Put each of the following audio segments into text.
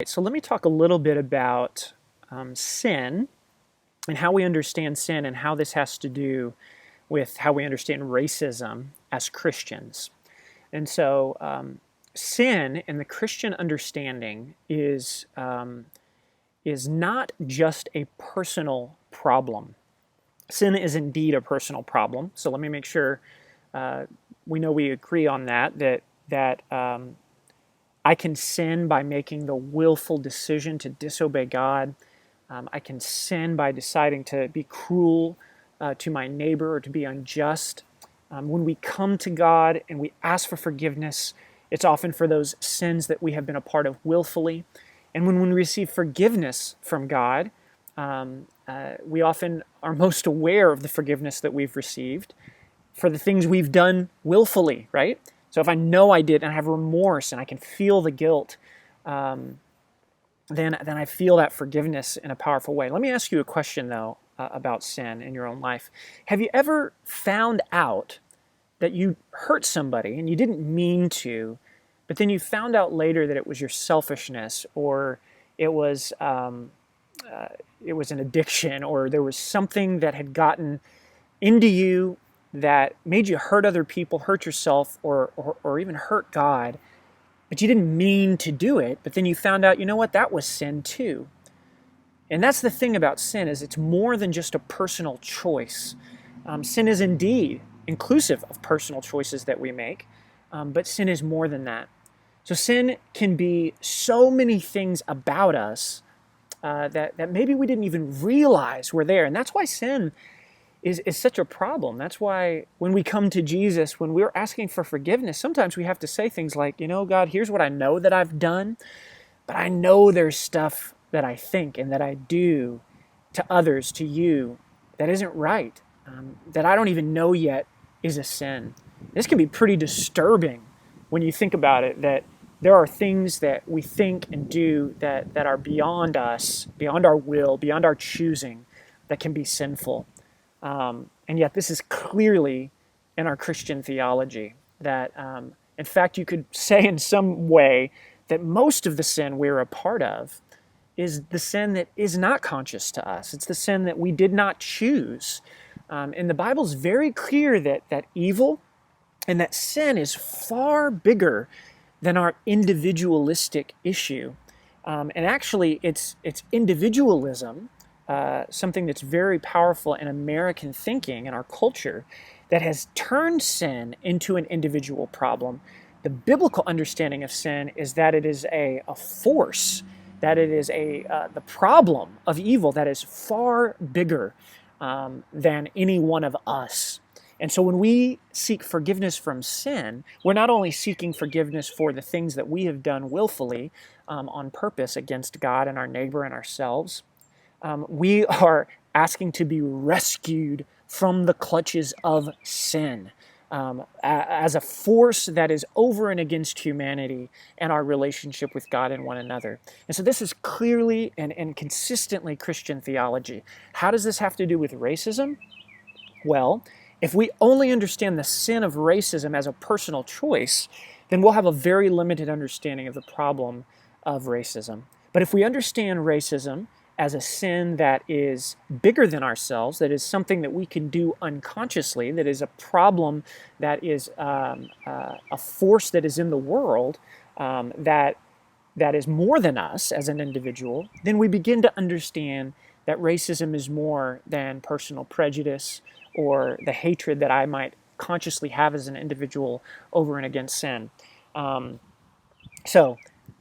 So let me talk a little bit about sin and how we understand sin and how this has to do with how we understand racism as Christians. And so sin in the Christian understanding is not just a personal problem. Sin is indeed a personal problem. So let me make sure we know we agree on that I can sin by making the willful decision to disobey God. I can sin by deciding to be cruel to my neighbor or to be unjust. When we come to God and we ask for forgiveness, it's often for those sins that we have been a part of willfully. And when we receive forgiveness from God, we often are most aware of the forgiveness that we've received for the things we've done willfully, right? So if I know I did and I have remorse and I can feel the guilt, then I feel that forgiveness in a powerful way. Let me ask you a question, though, about sin in your own life. Have you ever found out that you hurt somebody and you didn't mean to, but then you found out later that it was your selfishness, or it was an addiction, or there was something that had gotten into you that made you hurt other people, hurt yourself, or even hurt God, but you didn't mean to do it, but then you found out, you know what, that was sin too. And that's the thing about sin, is it's more than just a personal choice. Sin is indeed inclusive of personal choices that we make, but sin is more than that. So sin can be so many things about us that maybe we didn't even realize were there. And that's why sin is such a problem. That's why when we come to Jesus, when we're asking for forgiveness, sometimes we have to say things like, you know, God, here's what I know that I've done, but I know there's stuff that I think and that I do to others, to you, that isn't right, that I don't even know yet is a sin. This can be pretty disturbing when you think about it, that there are things that we think and do that are beyond us, beyond our will, beyond our choosing, that can be sinful. And yet this is clearly in our Christian theology that, in fact, you could say in some way that most of the sin we're a part of is the sin that is not conscious to us. It's the sin that we did not choose. And the Bible's very clear that evil and that sin is far bigger than our individualistic issue. And actually, it's individualism, something that's very powerful in American thinking and our culture, that has turned sin into an individual problem. The biblical understanding of sin is that it is a force, that it is the problem of evil that is far bigger than any one of us. And so when we seek forgiveness from sin, we're not only seeking forgiveness for the things that we have done willfully on purpose against God and our neighbor and ourselves, we are asking to be rescued from the clutches of sin as a force that is over and against humanity and our relationship with God and one another. And so this is clearly and consistently Christian theology. How does this have to do with racism? Well, if we only understand the sin of racism as a personal choice, then we'll have a very limited understanding of the problem of racism. But if we understand racism as a sin that is bigger than ourselves, that is something that we can do unconsciously, that is a problem, that is a force that is in the world, that is more than us as an individual, then we begin to understand that racism is more than personal prejudice or the hatred that I might consciously have as an individual over and against sin. I'm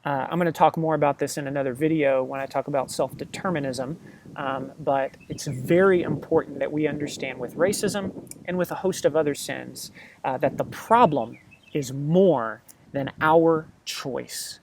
going to talk more about this in another video when I talk about self-determinism, but it's very important that we understand with racism and with a host of other sins that the problem is more than our choice.